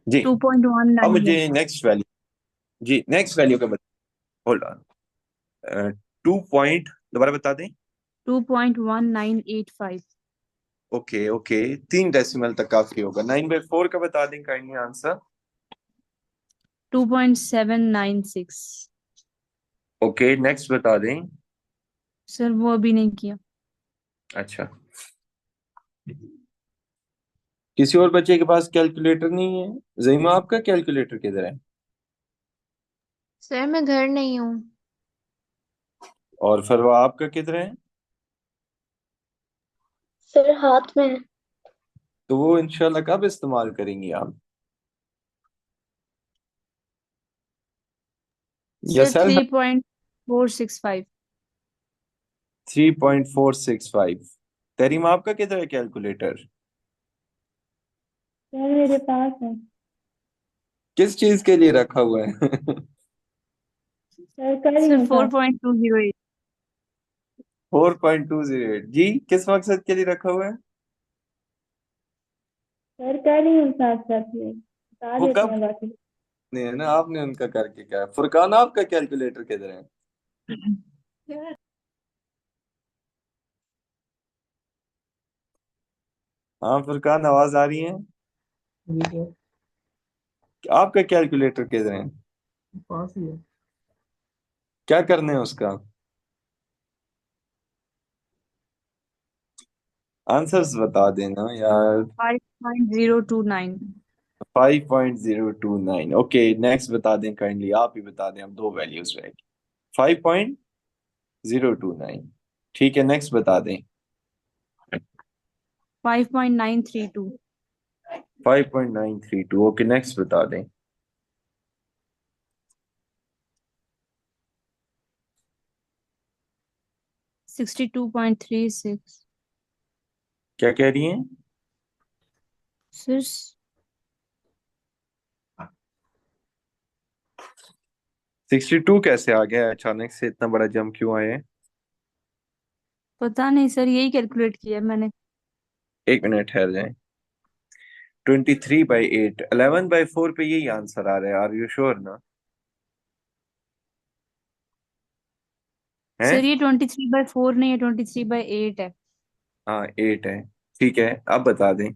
जी। अब 2.19 मुझे है। नेक्स्ट वैल्यू, जी नेक्स्ट वैल्यू का बता। Hold on. 2 पॉइंट, दोबारा बता दें। 2.1985। ओके ओके, 3 डेसिमल तक काफी होगा। 9/4 का बता दें काइंडली आंसर। 2.796। ओके नेक्स्ट बता दें। सर वो अभी नहीं किया। अच्छा, किसी और बच्चे के पास कैलकुलेटर नहीं है? जहीमा आपका कैलकुलेटर किधर है? सर मैं घर नहीं हूँ। और फरवा आपका किधर है? सर हाथ में है। तो वो इंशाल्लाह कब इस्तेमाल करेंगी आप? या सर सेल्फ? 3.465। 3.465। तहरीम आपका किधर है कैलकुलेटर? सर मेरे पास है। किस चीज के लिए रखा हुआ है? सर कर रही सर हूँ four sir. Point two zero 4.208 जी, किस मकसद के लिए रखा हुआ है? सर कर रही हूँ साथ साथ में बता वो देते कब हैं बाकी। नहीं है ना, आपने उनका करके क्या है? फुरकान आपका कैलकुलेटर किधर है? 8। हाँ फुरकान, आवाज आ रही है? आपका कैलकुलेटर किधर है? पास ही है। क्या करने है उसका? आंसर्स बता देना यार। 5.029। 5.029। ओके नेक्स्ट बता दें काइंडली, आप ही बता दें, अब दो वैल्यूज रह गई। 5.029। ठीक है नेक्स्ट बता दें। 5.932। 5.932। ओके नेक्स्ट बता दें। 62.36। क्या कह रही हैं? सर 62 कैसे आ गया अचानक से, इतना बड़ा जंप क्यों आया है? पता नहीं सर, यही कैलकुलेट किया मैंने। एक मिनट ठहर जाए। 23/8, 11/4 पे यही आंसर आ रहा है। आर यू श्योर ना? है? सर ये 23/4 नहीं है, 23/8 है। हाँ 8 है। ठीक है, अब बता दें।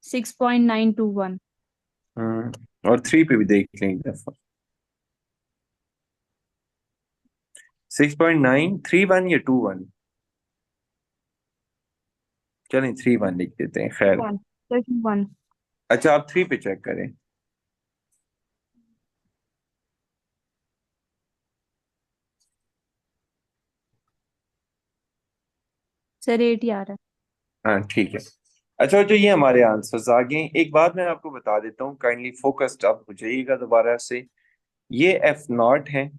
6.921। और 3 पे भी देख लें एक दफा। 6.931 या 21? चलें 31 लिख देते हैं, खैर। 1। 31। अच्छा आप 3 पे चेक करें। सर 8 ही आ रहा हाँ ठीक है। अच्छा जो ये हमारे आंसर्स आ गए, एक बात मैं आपको बता देता हूँ, काइंडली फोकस्ड आप हो जाइएगा दोबारा से। ये F0 है,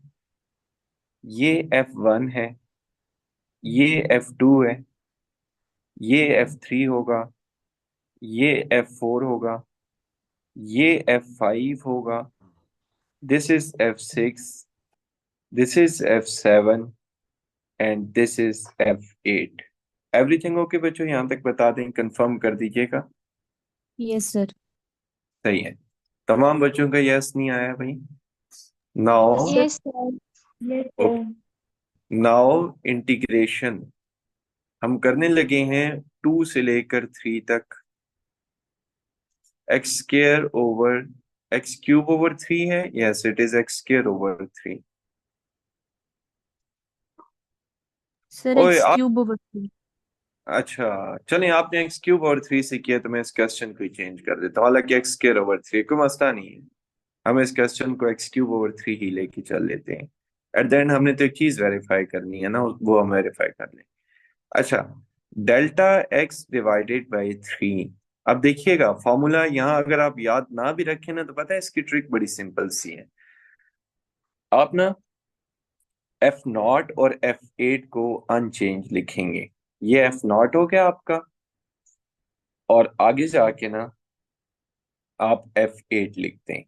ये F1 है, ये F2 है, ये F3 होगा, ये F4 होगा, ये F5 होगा, this is F6, this is F7 and this is F8। Everything okay बच्चों, यहाँ तक बता दें, कंफर्म कर दीजिएगा। है। Yes sir. सही है। तमाम बच्चों का यस नहीं आया भाई? Now, yes sir. Yes sir. Now integration हम करने लगे हैं 2 से लेकर 3 तक। x² ओवर x³ ओवर 3 है, yes it is x² over 3। Sir ओए एक्स आप, क्यूब ओवर 3। अच्छा चलें, आपने x³ ओवर 3 से किया तो मैं इस क्वेश्चन को ही चेंज कर देता हूँ। हालांकि x² ओवर 3 कोई मसला नहीं है, हम इस क्वेश्चन को x³ ओवर 3 ही लेके चल लेते हैं। एट द एंड हमने तो एक चीज वेरीफाई करनी है ना, वो हम वेरीफाई कर लें। अच्छा, डेल्टा x/3। अब देखिएगा फॉर्मूला यहाँ अगर आप याद ना भी रखें ना, तो पता है इसकी ट्रिक बड़ी सिंपल सी है। आप ना F0 और F8 को अनचेंज लिखेंगे। ये F0 हो गया आपका, और आगे जाके ना आप F8 लिखते हैं।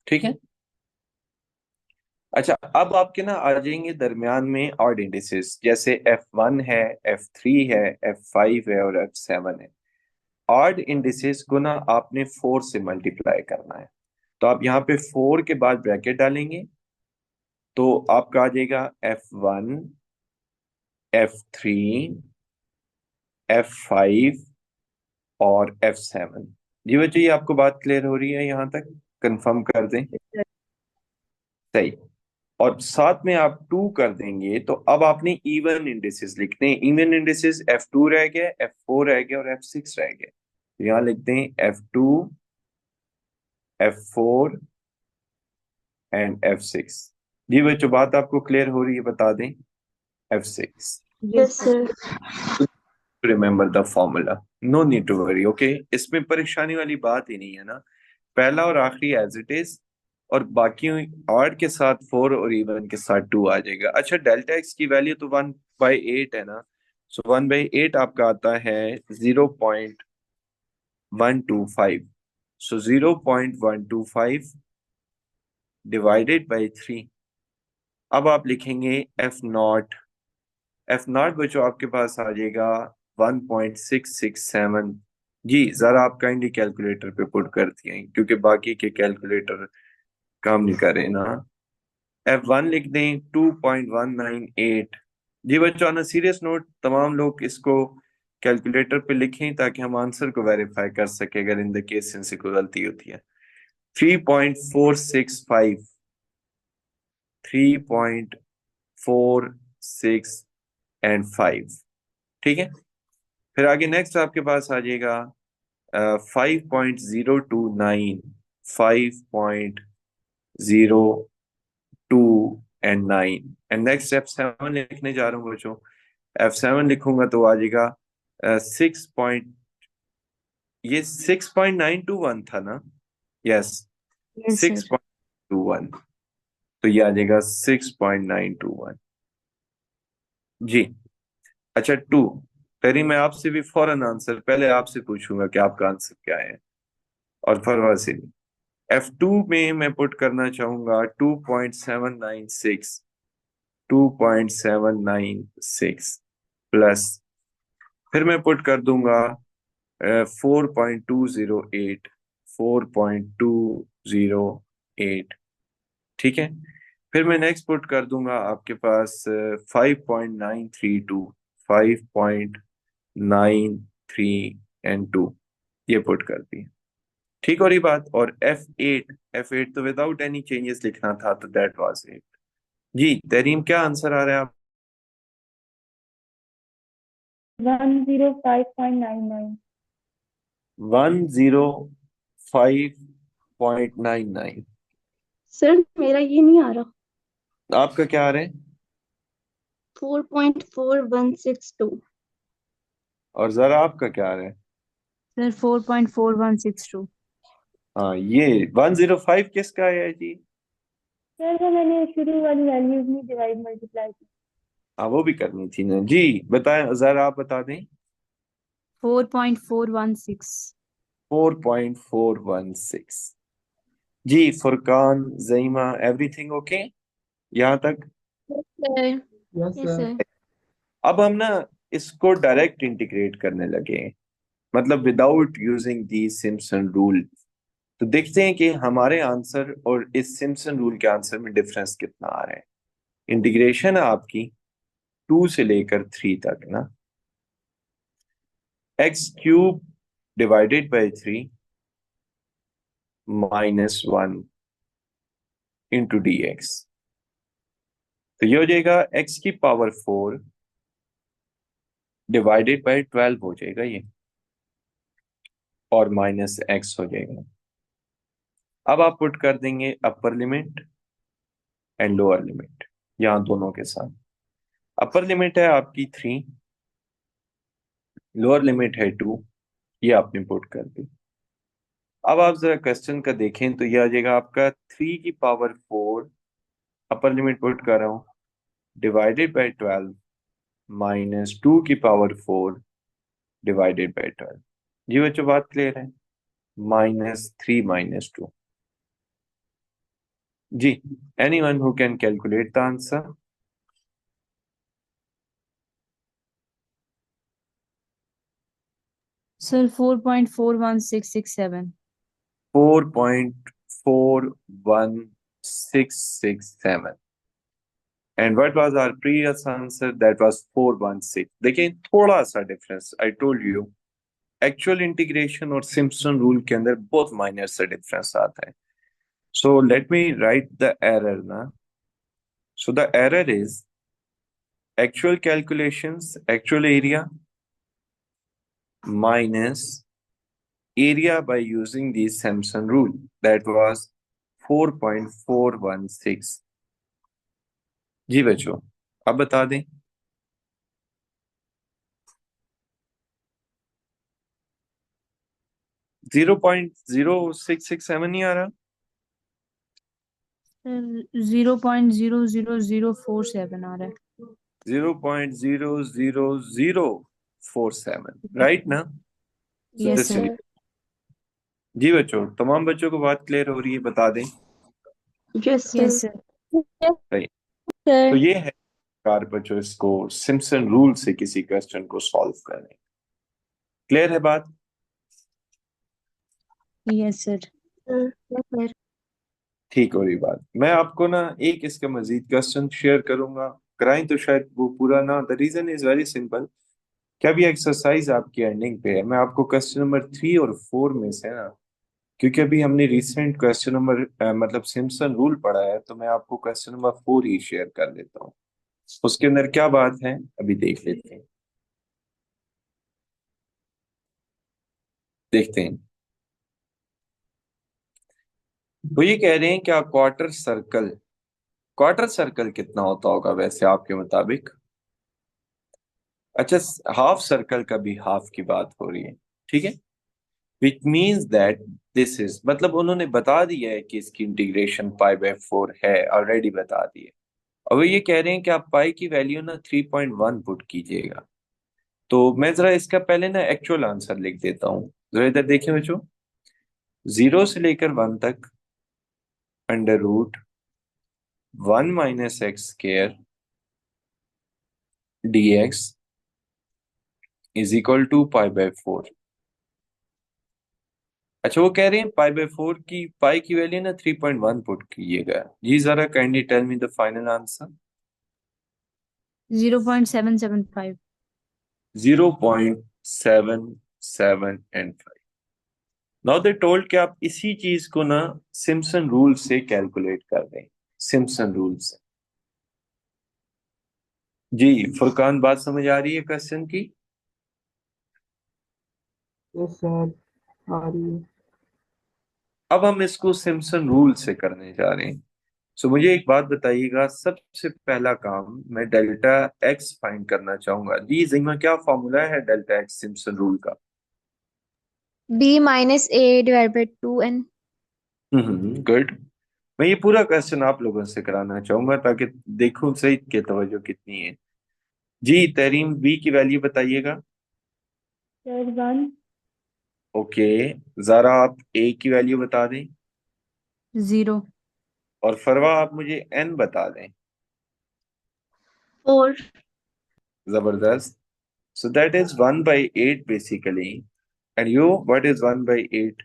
ठीक है। अच्छा, अब आपके ना आ जाएंगे दरमियान में ऑड इंडिसेस, जैसे F1 है, F3 है, F5 है और F7 है। ऑड इंडिसेस को ना आपने 4 से मल्टीप्लाई करना है। तो आप यहाँ पे 4 के बाद ब्रैकेट डालेंगे, तो आपका आ जाएगा F1, F3, F5 और F7। जी बच्चों, ये आपको बात क्लियर हो रही है यहाँ तक? कंफर्म कर दें। सही। और साथ में आप 2 कर देंगे, तो अब आपने इवन इंडिसेस लिखते हैं। इवन इंडिसेस F2 रह गया, F4 रह गया और F6 रह गया। तो यहाँ लिखते हैं F2, F4 एंड F6। जी बच्चों, बात आपको क्लियर हो रही है? बता दें F6। Yes sir. Remember the formula, no need to worry. Okay, इसमें परेशानी वाली बात ही नहीं है ना। पहला और आखिरी एज इट इज, और बाकी ऑड के साथ 4 और इवन के साथ 2 आ जाएगा। अच्छा, डेल्टा एक्स की वैल्यू तो 1/8 है ना। सो 1/8 आपका आता है 0.125। सो 0.125 डिवाइडेड बाई 3। अब आप लिखेंगे F0। F0 बच्चों आपके पास आ जाएगा 1.667। जी जरा आप काइंडली कैलकुलेटर पे पुट कर दिए, क्योंकि बाकी के कैलकुलेटर काम नहीं कर रहे ना। F1 लिख दें 2.198। जी बच्चों, ऑन सीरियस नोट, तमाम लोग इसको कैलकुलेटर पे लिखें ताकि हम आंसर को वेरीफाई कर सके अगर इन द केस इनसे कोई गलती होती है। 3.465, 3.46 एंड 5। ठीक है। फिर आगे नेक्स्ट आपके पास आ जाएगा 5.029, 5.02 एंड 9। एंड नेक्स्ट F7 लिखने जा रहा हूँ बच्चों। F7 लिखूंगा तो आ जाएगा 6 ये 6.921 था ना। Yes, yes six sir. Point two one तो ये आ जाएगा 6.921। जी। अच्छा, 2। पहले मैं आपसे भी फौरन आंसर, पहले आपसे पूछूंगा कि आपका आंसर क्या है, और फरवा से नहीं। F2 में मैं पुट करना चाहूंगा 2.796, 2.796 प्लस, फिर मैं पुट कर दूंगा 4.208, 4.208। ठीक है। फिर मैं नेक्स्ट पुट कर दूंगा आपके पास 5.932, 5.93 एंड 2। ये पुट कर दिए। ठीक हो रही बात? और F8 तो विदाउट एनी चेंजेस लिखना था, तो दैट वाज इट। जी तरीम, क्या आंसर आ रहा है? 105.99। 105.99। सर मेरा ये नहीं आ रहा। आपका क्या आ रहा है? 4.4162। और जरा आपका क्या आ रहा है? सर 4.4162। हाँ, ये 105 किसका है जी? सर वो मैंने शुरू वाली वैल्यूज में डिवाइड मल्टीप्लाई की। हाँ, वो भी करनी थी ना जी। बताएं, जरा आप बता दें। 4.416। 4.416। जी फुरकान, जईमा, एवरीथिंग ओके यहाँ तक? Sir yes sir. अब हम ना इसको डायरेक्ट इंटीग्रेट करने लगे हैं, मतलब without using the Simpson rule. तो देखते हैं कि हमारे आंसर और इस सिम्पसन रूल के आंसर में डिफरेंस कितना आ रहा है। इंटीग्रेशन है आपकी 2 से लेकर 3 तक ना। x³ divided by 3 -1 into dx। तो ये हो जाएगा x⁴ डिवाइडेड बाई 12 हो जाएगा ये, और -x हो जाएगा। अब आप पुट कर देंगे upper limit and lower limit यहां दोनों के साथ। अपर लिमिट है आपकी 3, लोअर लिमिट है 2। ये आपने पुट कर दी। अब आप जरा क्वेश्चन का देखें तो ये आ जाएगा आपका 3⁴ अपर लिमिट पुट कर रहा हूं, डिवाइडेड बाई 12 -2⁴ डिवाइडेड बाई 12। जी बच्चों, बात क्लियर है? -3 -2। जी, anyone who can calculate the answer? Sir 4.41667. 4.41667. And what was our previous answer? That was 416. देखिए थोड़ा सा difference, I told you actual integration और सिम्पसन रूल के अंदर बहुत माइनर सा डिफरेंस आता है. So let me write the error ना. So the error is actual calculations, actual area minus area by using the Simpson rule. That was 4.416. जी बच्चों, अब बता दें. 0.0667 नहीं आ रहा. सर 0.00047 आ रहा है. 0.00047, राइट ना? So yes this sir. will- जी बच्चों, तमाम बच्चों को बात क्लियर हो रही है? बता दें. Yes yes sir. सर. सही. सर तो ये है कार बच्चों, इसको सिम्पसन रूल से किसी क्वेश्चन को सॉल्व करने. क्लियर है बात? Yes sir. सर ठीक हो रही बात. मैं आपको ना एक इसका मजीद क्वेश्चन शेयर करूंगा, कराएं तो शायद वो पूरा ना. The reason is very simple. क्या भी एक्सरसाइज आपकी एंडिंग पे है, मैं आपको क्वेश्चन नंबर 3 और 4 में से ना, क्योंकि अभी हमने रिसेंट क्वेश्चन नंबर मतलब सिम्पसन रूल पढ़ा है, तो मैं आपको क्वेश्चन नंबर 4 ही शेयर कर देता हूँ. उसके अंदर क्या बात है अभी देख लेते हैं. देखते हैं. वो ये कह रहे हैं कि क्वार्टर सर्कल कितना होता होगा वैसे आपके मुताबिक? अच्छा, हाफ सर्कल का भी हाफ की बात हो रही है. ठीक है. Which means that this is, मतलब उन्होंने बता दिया है कि इसकी इंटीग्रेशन π/4 है, ऑलरेडी बता दिए. और वो ये कह रहे हैं कि आप पाई की वैल्यू ना 3.1 पुट कीजिएगा. तो मैं जरा इसका पहले ना एक्चुअल आंसर लिख देता हूँ. जरा इधर देखिए बच्चों. 0 से लेकर 1 तक √1 - x² dx is equal to π/4. अच्छा, वो कह रहे हैं π/4 की पाई की वैल्यू ना 3.1 पुट कीजिएगा. जी जरा kindly tell me the final answer. 0.775. 0.775. Now they told कि आप इसी चीज को ना सिम्पसन रूल से कैलकुलेट कर दें. सिम्पसन रूल से. जी फुरकान, बात समझ आ रही है क्वेश्चन की? यस सर, आ रही है। अब हम इसको सिम्पसन रूल से करने जा रहे हैं. सो मुझे एक बात बताइएगा. सबसे पहला काम, मैं डेल्टा एक्स फाइंड करना चाहूंगा. जी जिमा, क्या फॉर्मूला है डेल्टा एक्स सिम्पसन रूल का? b-a/2n। गुड. मैं ये पूरा क्वेश्चन आप लोगों से कराना चाहूंगा ताकि देखूं सही के तवज्जो कितनी है. जी तहरीम, बी की वैल्यू बताइएगा. सर 1। ओके. जरा आप ए की वैल्यू बता दें. 0. और फरवा आप मुझे एन बता दें. 4। जबरदस्त. So that is 1/8 basically. And you, what is 1/8?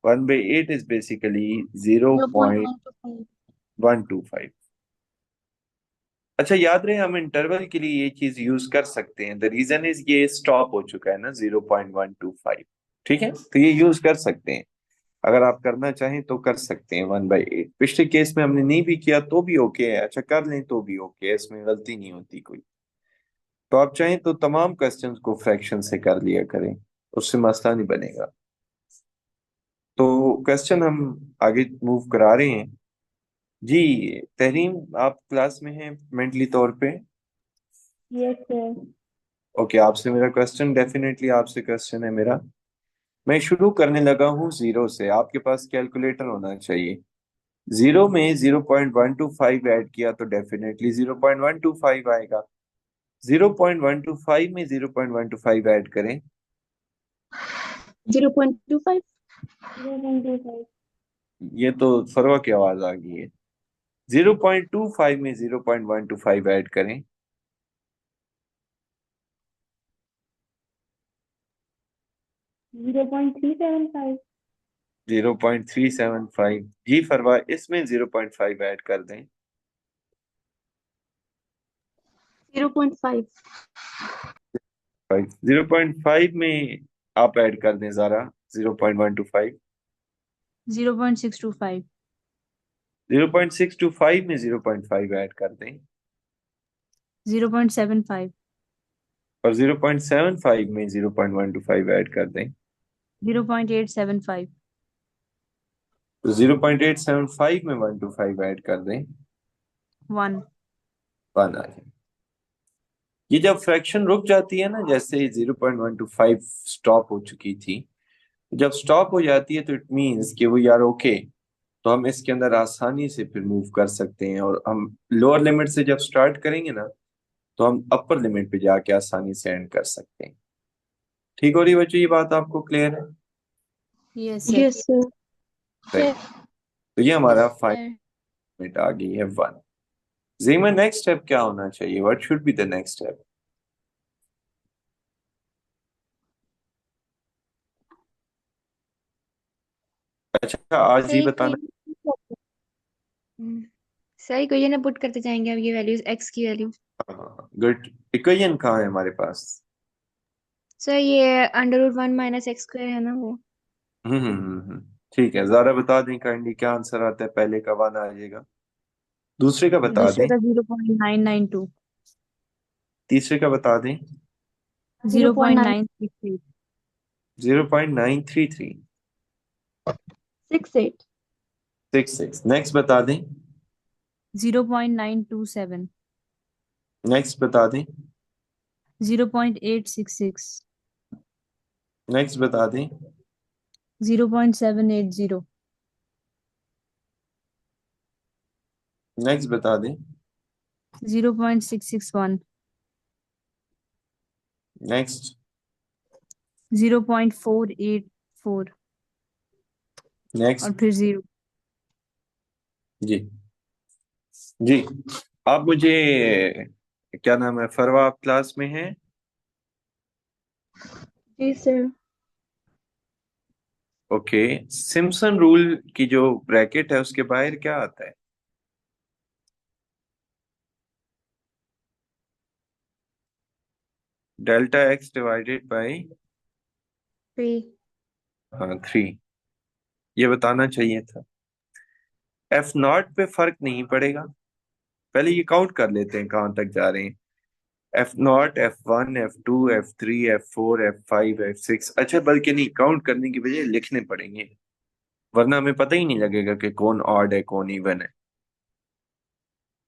1/8 is basically 0.125। 0.125. अच्छा, याद रहे हम इंटरवल के लिए ये चीज यूज कर सकते हैं. द रीजन इज ये स्टॉप हो चुका है ना 0.125. ठीक है, तो ये यूज कर सकते हैं. अगर आप करना चाहें तो कर सकते हैं 1/8. पिछले केस में हमने नहीं भी किया तो भी ओके है. अच्छा, कर लें तो भी ओके है, इसमें गलती नहीं होती कोई. तो आप चाहें तो तमाम क्वेश्चंस को फ्रैक्शन से कर लिया करें, उससे मसला नहीं बनेगा. तो क्वेश्चन हम आगे मूव करा रहे हैं. जी तहरीम, आप क्लास में हैं मेंटली तौर पे? Yes sir. ओके, आपसे मेरा क्वेश्चन, डेफिनेटली आपसे क्वेश्चन है मेरा. मैं शुरू करने लगा हूँ 0 से. आपके पास कैलकुलेटर होना चाहिए. 0 में 0.125 ऐड किया तो डेफिनेटली 0.125 आएगा. 0.125 में 0.125 ऐड करें. 0.25। 0.25। ये तो फरवा की आवाज आ गई है. 0.25 में 0.125 ऐड करें। 0.375। 0.375 जी फरवा, इसमें 0.5 ऐड कर दें। 0.5। 0.5 में आप ऐड कर दें ज़रा 0.125। 0.625। 0.625 में 0.5 ऐड कर दें 0.75। और 0.75 में 0.125 ऐड कर दें 0.875। तो 0.875 में 125 ऐड कर दें 1। 1 आ जाए। ये जब फ्रैक्शन रुक जाती है ना, जैसे 0.125 स्टॉप हो चुकी थी, जब स्टॉप हो जाती है तो इट मींस कि वो यार ओके, तो हम इसके अंदर आसानी से फिर मूव कर सकते हैं, और हम लोअर लिमिट से जब स्टार्ट करेंगे ना तो हम अपर लिमिट पे जाके आसानी से एंड कर सकते हैं। ठीक हो रही बच्चों, ये बात आपको क्लियर है? Yes sir. Yes sir. Right. तो ये हमारा फाइनल लिमिट आ गई है 1। जीमा, नेक्स्ट स्टेप क्या होना चाहिए? What should be the next step? अच्छा, आज ही सही बताना। सही क्वेश्चन में पुट करते जाएंगे अब ये वैल्यूज, एक्स की वैल्यू। गुड। इक्वेशन कहाँ है हमारे पास? सर ये √1 - x² है ना वो। ठीक है, जरा बता दें काइंडली क्या आंसर आता है। पहले का 1 आ जाएगा, दूसरे का बता दूसरे दें, का 0.992। तीसरे का बता दें। 0.9 0.933। 0.933। 68। 66। नेक्स्ट बता दें। 0.927। नेक्स्ट बता दें। 0.866। नेक्स्ट बता दें। 0.780। नेक्स्ट बता दें। 0.661। नेक्स्ट। 0.484। और नेक्स्ट। फिर 0। जी जी। आप मुझे, क्या नाम है, फरवा, आप क्लास में हैं? जी सर। ओके। सिम्पसन रूल की जो ब्रैकेट है उसके बाहर क्या आता है? Delta x divided by 3। 3। ये बताना चाहिए था। एफ नॉट पे फर्क नहीं पड़ेगा। पहले ये काउंट कर लेते हैं कहाँ तक जा रहे हैं। F not, F1, F2, F3, F4, F5, F6। अच्छा, बल्कि नहीं, काउंट करने की बजाय लिखने पड़ेंगे, वरना हमें पता ही नहीं लगेगा कि कौन ऑड है कौन इवन है।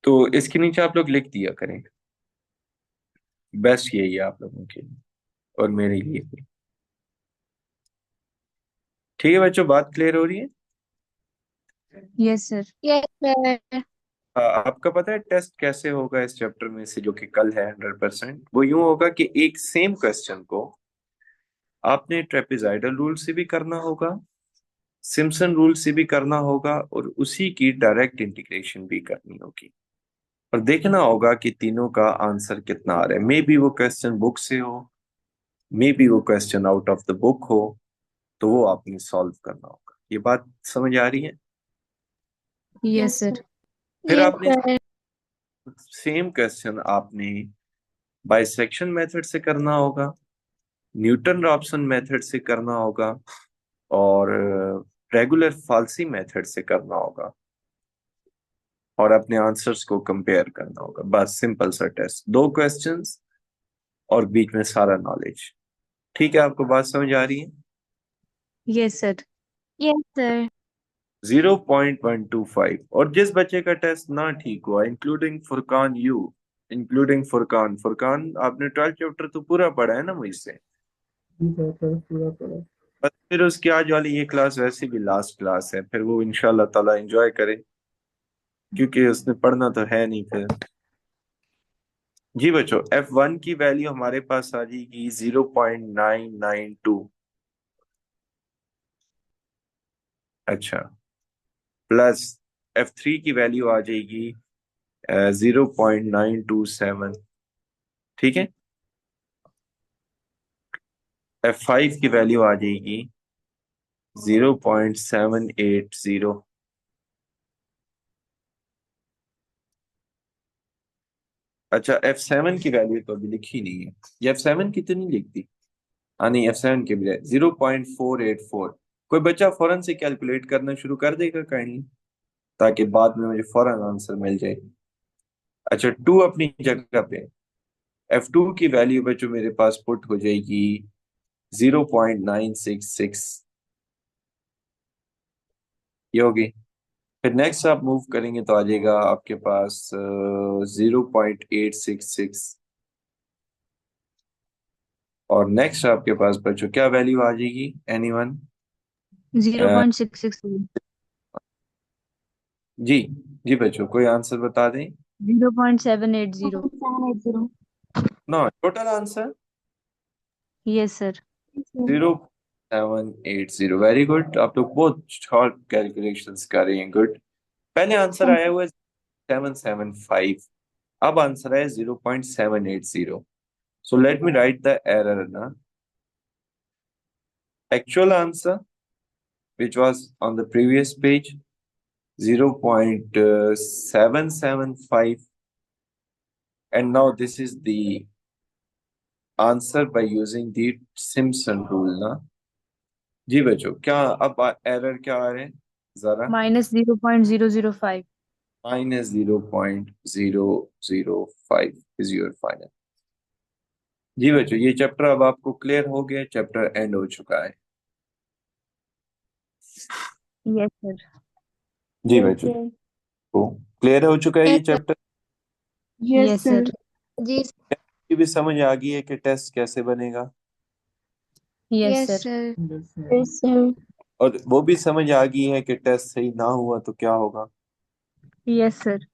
तो इसके नीचे आप लोग लिख दिया करें, बेस्ट यही है आप लोगों के लिए और मेरे लिए भी। ठीक है बच्चों, बात क्लियर हो रही है? Yes sir. Yes sir. आपका पता है टेस्ट कैसे होगा इस चैप्टर में से जो कि कल है 100%? वो यूं होगा कि एक सेम क्वेश्चन को आपने ट्रेपेजॉइडल रूल से भी करना होगा, सिम्पसन रूल से भी करना होगा, और उसी की डायरेक्ट इंटीग्रेशन भी करनी होगी, और देखना होगा कि तीनों का आंसर कितना आ रहा है। मे बी वो क्वेश्चन बुक से हो, मे बी वो question out of the book हो, तो वो आपने सॉल्व करना होगा। ये बात समझ आ रही है? Yes sir. फिर यस आपने सर। सेम क्वेश्चन आपने बाइसेक्शन मेथड से करना होगा, न्यूटन रॉप्सन मेथड से करना होगा, और रेगुलर फाल्सी मेथड से करना होगा, और अपने आंसर्स को कंपेयर करना होगा। बस सिंपल सा टेस्ट, 2 क्वेश्चंस और बीच में सारा नॉलेज। ठीक है, आपको बात समझ आ रही है? Yes sir. Yes sir. 0.125। और जिस बच्चे का टेस्ट ना ठीक हुआ, इंक्लूडिंग फुरकान, इंक्लूडिंग फुरकान, फुरकान आपने 12 चैप्टर तो पूरा पढ़ा है ना मुझसे? ठीक है सर, पूरा पूरा। बस फिर उसकी आज वाली ये क्लास वैसे भी लास्ट क्लास है, फिर वो इंशाल्लाह ताला एंजॉय करे, क्योंकि उसने पढ़ना तो है नहीं फिर। जी बच्चों, F1 की वैल्यू हमारे पास आ जाएगी 0.992। अच्छा, प्लस F3 की वैल्यू आ जाएगी 0.927, ठीक है। F5 की वैल्यू आ जाएगी 0.780। अच्छा, F7 की वैल्यू तो अभी लिखी नहीं है, ये F7 कितनी लिखती? हाँ नहीं, F7 के बजाय 0.484। कोई बच्चा फौरन से कैलकुलेट करना शुरू कर देगा कहीं, ताकि बाद में मुझे फौरन आंसर मिल जाए। अच्छा, 2 अपनी जगह पे, F2 की वैल्यू बच्चों मेरे पास पुट हो जाएगी 0.966, ये होगी। फिर नेक्स्ट आप मूव करेंगे तो आ जाएगा आपके पास 0.866, और नेक्स्ट आपके पास बच्चों क्या वैल्यू आ जाएगी, एनीवन? 0.663। जी, जी बच्चों, कोई आंसर बता दें। 0.780। 780। No, total answer yes sir. 0.780। Very good, आप लोग बहुत शॉर्ट कैलकुलेशंस कर रहे हैं, गुड। पहले आंसर आया हुआ है 775, अब आंसर है 0.780। सो let me write the error ना। Actual answer, which was on the previous page, 0.775, and now this is the answer by using the Simpson rule ना। जी बच्चों, क्या अब एरर क्या आ रहे हैं जरा? -0.005। -0.005 इज योर फाइनल। जी बच्चों, ये चैप्टर अब आपको क्लियर हो गया, चैप्टर एंड हो चुका है। Yes sir. जी यस बच्चों, सर। तो क्लियर हो चुका है ये yes sir. Chapter. Yes yes sir. Sir. जी। की भी समझ आ गई है कि टेस्ट कैसे बनेगा, yes yes sir. Sir. Yes sir. Yes sir. और वो भी समझ आ गई है कि टेस्ट सही ना हुआ तो क्या होगा। Yes sir.